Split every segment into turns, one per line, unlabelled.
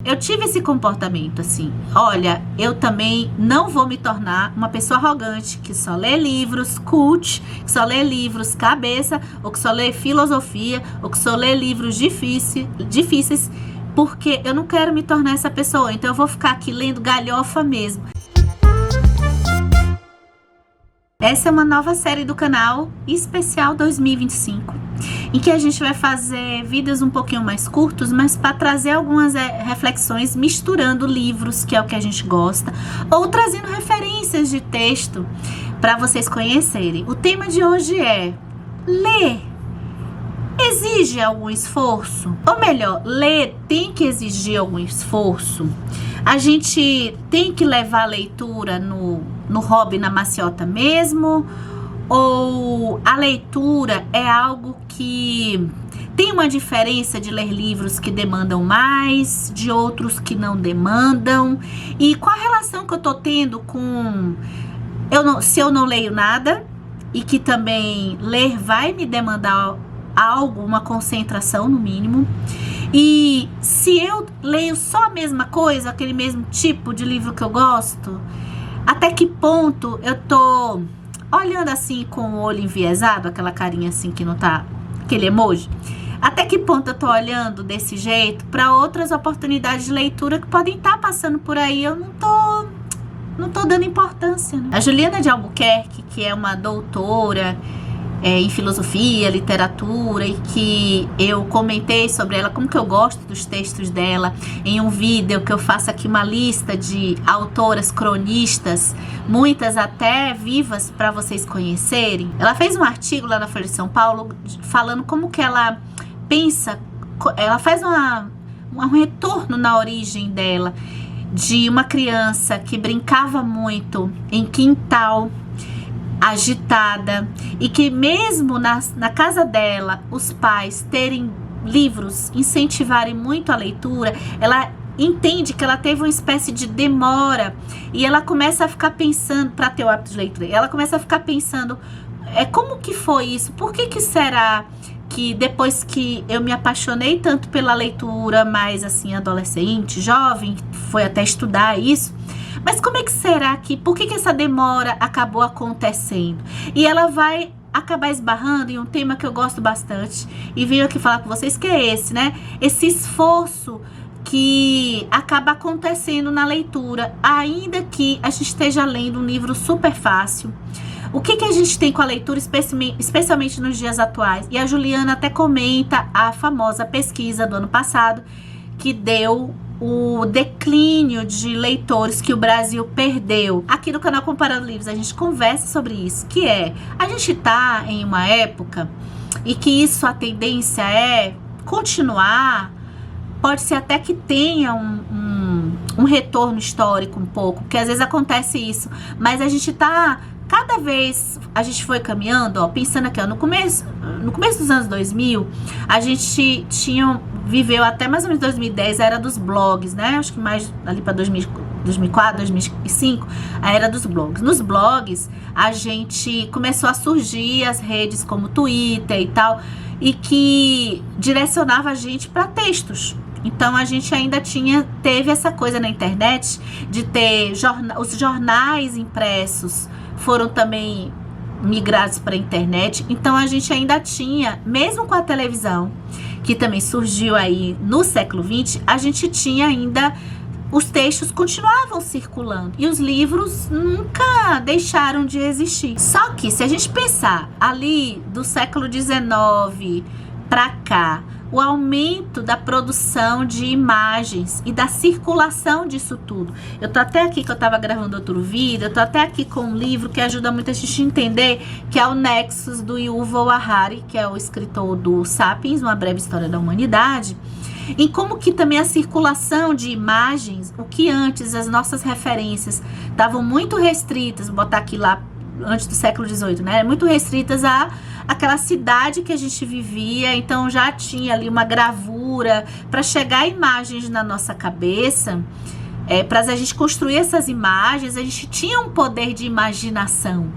eu tive esse comportamento assim. Olha, eu também não vou me tornar uma pessoa arrogante que só lê livros cult, que só lê livros cabeça, ou que só lê filosofia, ou que só lê livros difíceis, porque eu não quero me tornar essa pessoa. Então eu vou ficar aqui lendo galhofa mesmo. Essa é uma nova série do canal, especial 2025, em que a gente vai fazer vídeos um pouquinho mais curtos, mas para trazer algumas reflexões, misturando livros, que é o que a gente gosta, ou trazendo referências de texto para vocês conhecerem. O tema de hoje é: ler exige algum esforço? Ou melhor, ler tem que exigir algum esforço? A gente tem que levar a leitura no hobby, na maciota mesmo? Ou a leitura é algo que tem uma diferença de ler livros que demandam mais, de outros que não demandam? E qual a relação que eu tô tendo com se eu não leio nada, e que também ler vai me demandar algo, uma concentração no mínimo? E se eu leio só a mesma coisa, aquele mesmo tipo de livro que eu gosto, até que ponto eu tô olhando assim com o olho enviesado, aquela carinha assim que não tá, aquele emoji? Até que ponto eu tô olhando desse jeito para outras oportunidades de leitura que podem estar passando por aí? Eu não tô dando importância, né? A Juliana de Albuquerque, que é uma doutora em filosofia, literatura, e que eu comentei sobre ela, como que eu gosto dos textos dela, em um vídeo que eu faço aqui uma lista de autoras cronistas, muitas até vivas, para vocês conhecerem. Ela fez um artigo lá na Folha de São Paulo falando como que ela pensa, ela faz um retorno na origem dela, de uma criança que brincava muito em quintal, agitada, e que mesmo na casa dela, os pais terem livros, incentivarem muito a leitura, ela entende que ela teve uma espécie de demora, e ela começa a ficar pensando, para ter o hábito de leitura, ela começa a ficar pensando, como que foi isso? Por que será que depois que eu me apaixonei tanto pela leitura, mais assim, adolescente, jovem, foi até estudar isso, mas como é que será que, por que essa demora acabou acontecendo? E ela vai acabar esbarrando em um tema que eu gosto bastante, e venho aqui falar com vocês, que é esse, né? Esse esforço que acaba acontecendo na leitura, ainda que a gente esteja lendo um livro super fácil. O que a gente tem com a leitura, especialmente nos dias atuais? E a Juliana até comenta a famosa pesquisa do ano passado, que deu o declínio de leitores que o Brasil perdeu. Aqui no canal Comparando Livros a gente conversa sobre isso, que é, a gente tá em uma época e que isso, a tendência é continuar, pode ser até que tenha um retorno histórico um pouco, porque às vezes acontece isso, mas a gente tá, cada vez a gente foi caminhando, ó, pensando aqui, ó, no começo dos anos 2000, a gente viveu até mais ou menos 2010, a era dos blogs, né? Acho que mais ali para 2004, 2005, a era dos blogs. Nos blogs, a gente começou a surgir as redes como Twitter e tal, e que direcionava a gente para textos. Então a gente ainda teve essa coisa na internet de ter os jornais impressos foram também migrados para a internet. Então a gente ainda tinha, mesmo com a televisão, que também surgiu aí no século XX, a gente tinha ainda, os textos continuavam circulando e os livros nunca deixaram de existir. Só que se a gente pensar ali do século XIX para cá, o aumento da produção de imagens e da circulação disso tudo. Eu tô até aqui, que eu tava gravando outro vídeo, eu tô até aqui com um livro que ajuda muito a gente a entender, que é o Nexus, do Yuval Harari, que é o escritor do Sapiens, Uma Breve História da Humanidade, em como que também a circulação de imagens, o que antes as nossas referências estavam muito restritas, vou botar aqui lá, antes do século XVIII, né? Muito restritas a aquela cidade que a gente vivia, então já tinha ali uma gravura para chegar imagens na nossa cabeça, para a gente construir essas imagens, a gente tinha um poder de imaginação.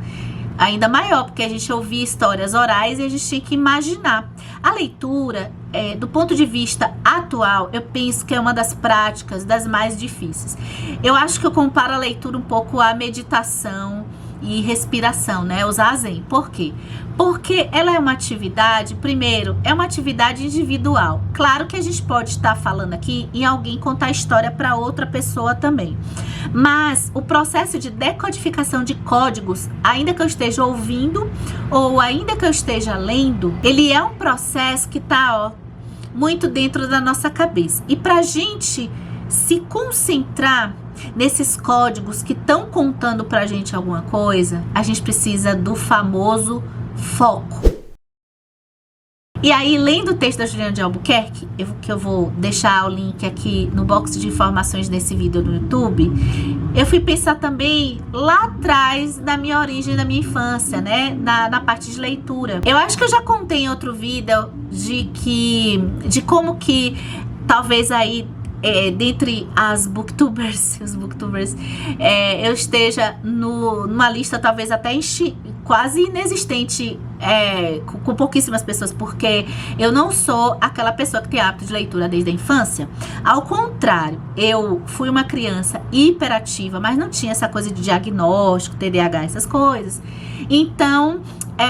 ainda maior, porque a gente ouvia histórias orais e a gente tinha que imaginar. A leitura, do ponto de vista atual, eu penso que é uma das práticas das mais difíceis. Eu acho que eu comparo a leitura um pouco à meditação e respiração, né? O zazen. Por quê? Porque ela é uma atividade, primeiro, é uma atividade individual. Claro que a gente pode estar falando aqui em alguém contar a história para outra pessoa também. Mas o processo de decodificação de códigos, ainda que eu esteja ouvindo ou ainda que eu esteja lendo, ele é um processo que está muito dentro da nossa cabeça. E para a gente se concentrar nesses códigos que estão contando pra gente alguma coisa, a gente precisa do famoso foco. E aí, lendo o texto da Juliana de Albuquerque, que eu vou deixar o link aqui no box de informações desse vídeo no YouTube, eu fui pensar também lá atrás da minha origem, da minha infância, né? Na parte de leitura. Eu acho que eu já contei em outro vídeo de como que talvez aí dentre os booktubers, eu esteja numa lista talvez até quase inexistente, com pouquíssimas pessoas, porque eu não sou aquela pessoa que tem hábito de leitura desde a infância. Ao contrário, eu fui uma criança hiperativa, mas não tinha essa coisa de diagnóstico, TDAH, essas coisas. Então,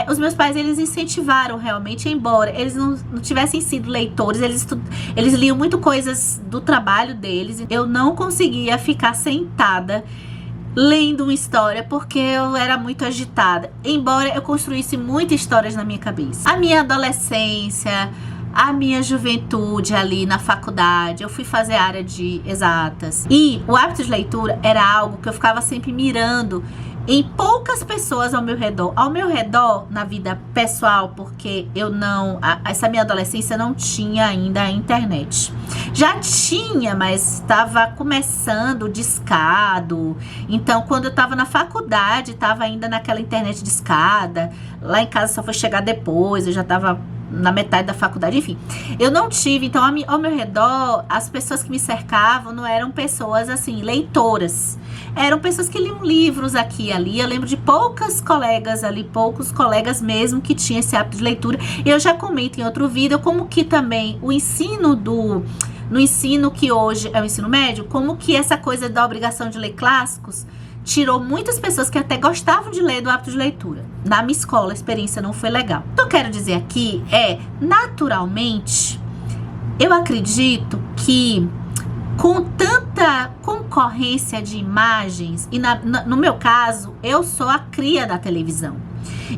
os meus pais, eles incentivaram realmente, embora eles não tivessem sido leitores, eles liam muito coisas do trabalho deles. Eu não conseguia ficar sentada lendo uma história porque eu era muito agitada, embora eu construísse muitas histórias na minha cabeça. A minha adolescência, a minha juventude ali na faculdade, eu fui fazer área de exatas. E o hábito de leitura era algo que eu ficava sempre mirando em poucas pessoas ao meu redor. Ao meu redor, na vida pessoal, porque essa minha adolescência não tinha ainda a internet. Já tinha, mas estava começando discado. Então, quando eu estava na faculdade, estava ainda naquela internet discada. Lá em casa só foi chegar depois, eu já estava na metade da faculdade, enfim. Eu não tive, então, ao meu redor, as pessoas que me cercavam não eram pessoas, assim, leitoras. Eram pessoas que liam livros aqui e ali. Eu lembro de poucos colegas mesmo que tinham esse hábito de leitura. Eu já comento em outro vídeo como que também o ensino no ensino que hoje é o ensino médio, como que essa coisa da obrigação de ler clássicos tirou muitas pessoas que até gostavam de ler do hábito de leitura. Na minha escola, a experiência não foi legal. O que eu quero dizer aqui naturalmente, eu acredito que com tanta concorrência de imagens, e no meu caso, eu sou a cria da televisão.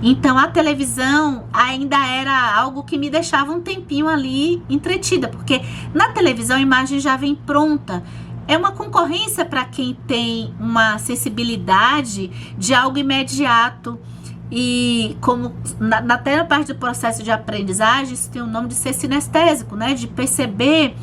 Então, a televisão ainda era algo que me deixava um tempinho ali entretida, porque na televisão a imagem já vem pronta. É uma concorrência para quem tem uma sensibilidade de algo imediato. E como até na parte do processo de aprendizagem, isso tem o nome de ser sinestésico, né? De perceber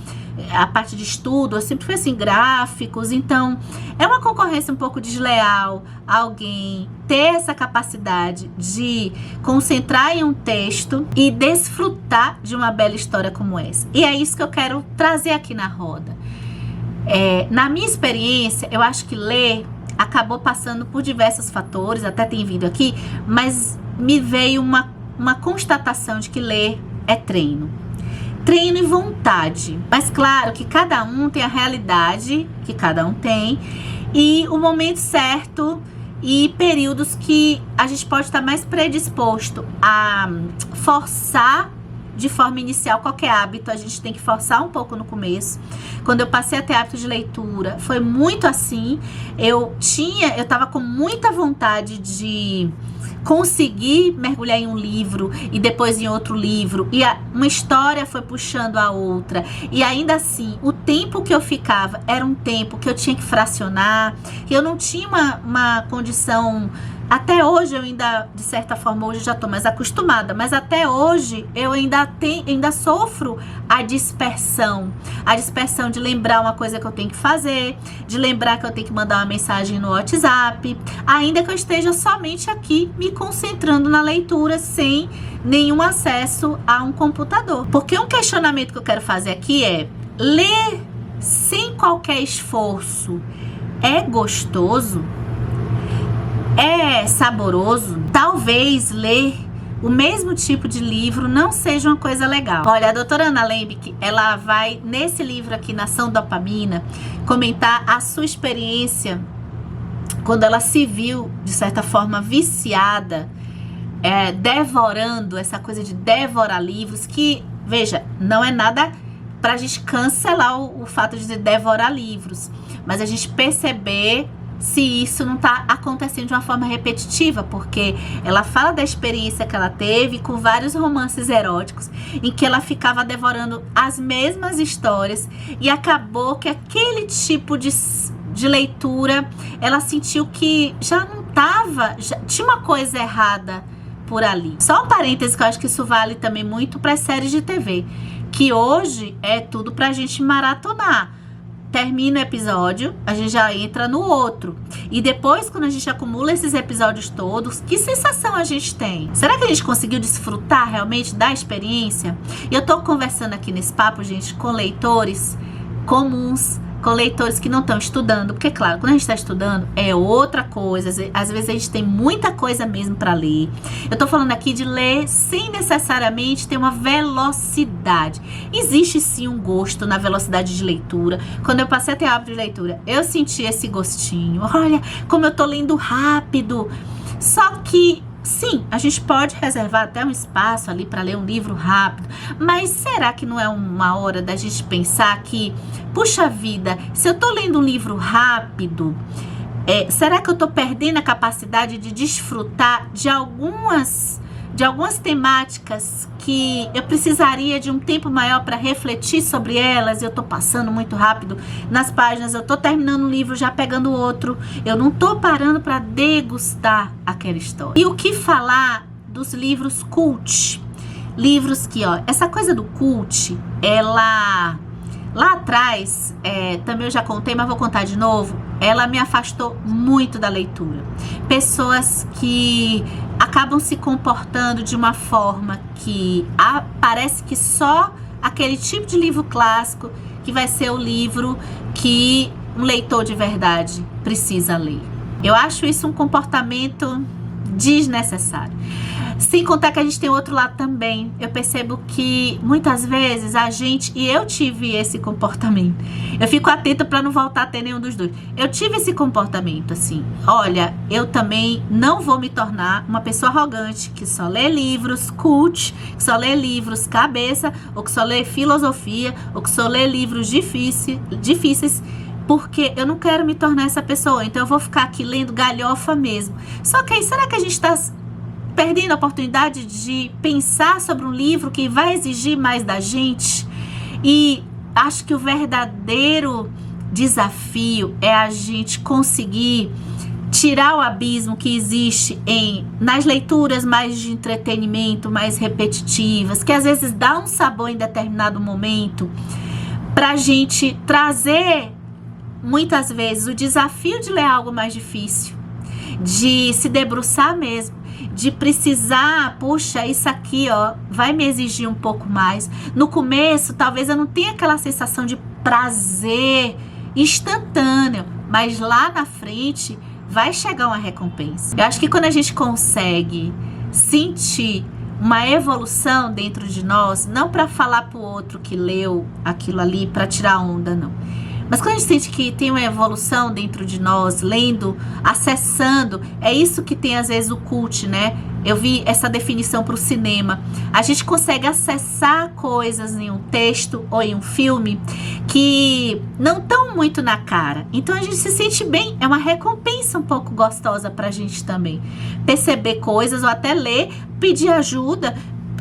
a parte de estudo, eu sempre fui assim, gráficos. Então, é uma concorrência um pouco desleal alguém ter essa capacidade de concentrar em um texto e desfrutar de uma bela história como essa. E é isso que eu quero trazer aqui na roda. Na minha experiência, eu acho que ler acabou passando por diversos fatores, até tem vídeo aqui, mas me veio uma constatação de que ler é treino. Treino e vontade. Mas claro que cada um tem a realidade que cada um tem e o momento certo e períodos que a gente pode estar mais predisposto a forçar de forma inicial qualquer hábito. A gente tem que forçar um pouco no começo. Quando eu passei a ter hábito de leitura, foi muito assim. Eu tava com muita vontade de conseguir mergulhar em um livro e depois em outro livro, e uma história foi puxando a outra, e ainda assim o tempo que eu ficava era um tempo que eu tinha que fracionar, que eu não tinha uma condição. Até hoje eu ainda, de certa forma, hoje eu já estou mais acostumada, mas até hoje eu ainda sofro a dispersão de lembrar uma coisa que eu tenho que fazer, de lembrar que eu tenho que mandar uma mensagem no WhatsApp, ainda que eu esteja somente aqui me concentrando na leitura sem nenhum acesso a um computador. Porque um questionamento que eu quero fazer aqui é: ler sem qualquer esforço é gostoso? é saboroso, talvez ler o mesmo tipo de livro não seja uma coisa legal. Olha, a doutora Ana Lembeck, ela vai, nesse livro aqui, Nação Dopamina, comentar a sua experiência quando ela se viu, de certa forma, viciada, devorando, essa coisa de devorar livros, que, veja, não é nada pra gente cancelar o fato de devorar livros, mas a gente perceber se isso não tá acontecendo de uma forma repetitiva, porque ela fala da experiência que ela teve com vários romances eróticos, em que ela ficava devorando as mesmas histórias, e acabou que aquele tipo de leitura, ela sentiu que já não tava, tinha uma coisa errada por ali. Só um parêntese, que eu acho que isso vale também muito para as séries de TV, que hoje é tudo pra gente maratonar. Termina o episódio, a gente já entra no outro. E depois, quando a gente acumula esses episódios todos, que sensação a gente tem? Será que a gente conseguiu desfrutar realmente da experiência? E eu tô conversando aqui nesse papo, gente, com leitores comuns, com leitores que não estão estudando, porque, claro, quando a gente está estudando é outra coisa, às vezes a gente tem muita coisa mesmo para ler. Eu tô falando aqui de ler sem necessariamente ter uma velocidade. Existe sim um gosto na velocidade de leitura. Quando eu passei a ter hábito de leitura, eu senti esse gostinho. Olha como eu tô lendo rápido. Só que sim, a gente pode reservar até um espaço ali para ler um livro rápido, mas será que não é uma hora da gente pensar que, puxa vida, se eu tô lendo um livro rápido, será que eu tô perdendo a capacidade de desfrutar de algumas temáticas que eu precisaria de um tempo maior para refletir sobre elas? Eu tô passando muito rápido nas páginas, eu tô terminando um livro, já pegando outro, eu não tô parando para degustar aquela história. E o que falar dos livros cult? Livros que, essa coisa do cult, ela... Lá atrás, também eu já contei, mas vou contar de novo, ela me afastou muito da leitura. Pessoas que acabam se comportando de uma forma que parece que só aquele tipo de livro clássico que vai ser o livro que um leitor de verdade precisa ler. Eu acho isso um comportamento desnecessário. Sem contar que a gente tem outro lado também. Eu percebo que muitas vezes e eu tive esse comportamento. Eu fico atenta para não voltar a ter nenhum dos dois. Eu tive esse comportamento assim. Olha, eu também não vou me tornar uma pessoa arrogante que só lê livros cult, que só lê livros cabeça, ou que só lê filosofia, ou que só lê livros difíceis, porque eu não quero me tornar essa pessoa. Então eu vou ficar aqui lendo galhofa mesmo. Só que aí, será que a gente está perdendo a oportunidade de pensar sobre um livro que vai exigir mais da gente? E acho que o verdadeiro desafio é a gente conseguir tirar o abismo que existe nas leituras mais de entretenimento, mais repetitivas, que às vezes dá um sabor em determinado momento, pra gente trazer muitas vezes o desafio de ler algo mais difícil, de se debruçar mesmo, de precisar, puxa, isso aqui, vai me exigir um pouco mais. No começo, talvez eu não tenha aquela sensação de prazer instantâneo, mas lá na frente vai chegar uma recompensa. Eu acho que quando a gente consegue sentir uma evolução dentro de nós, não para falar pro outro que leu aquilo ali para tirar onda, não. Mas quando a gente sente que tem uma evolução dentro de nós, lendo, acessando, é isso que tem às vezes o cult, né? Eu vi essa definição para o cinema. A gente consegue acessar coisas em um texto ou em um filme que não estão muito na cara. Então a gente se sente bem, é uma recompensa um pouco gostosa para a gente também. Perceber coisas ou até ler, pedir ajuda,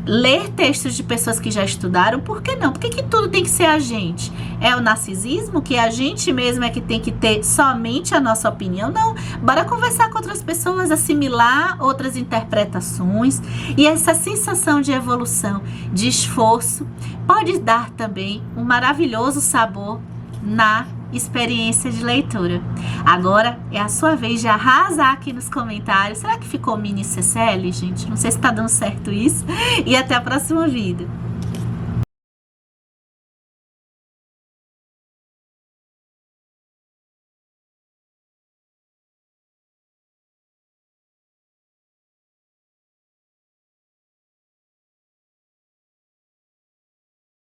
ler textos de pessoas que já estudaram. Por que não? Por que tudo tem que ser a gente? É o narcisismo, que a gente mesmo é que tem que ter somente a nossa opinião? Não, bora conversar com outras pessoas, assimilar outras interpretações. E essa sensação de evolução, de esforço, pode dar também um maravilhoso sabor na experiência de leitura. Agora é a sua vez de arrasar aqui nos comentários. Será que ficou mini CCL, gente? Não sei se tá dando certo isso. E até a próxima vídeo.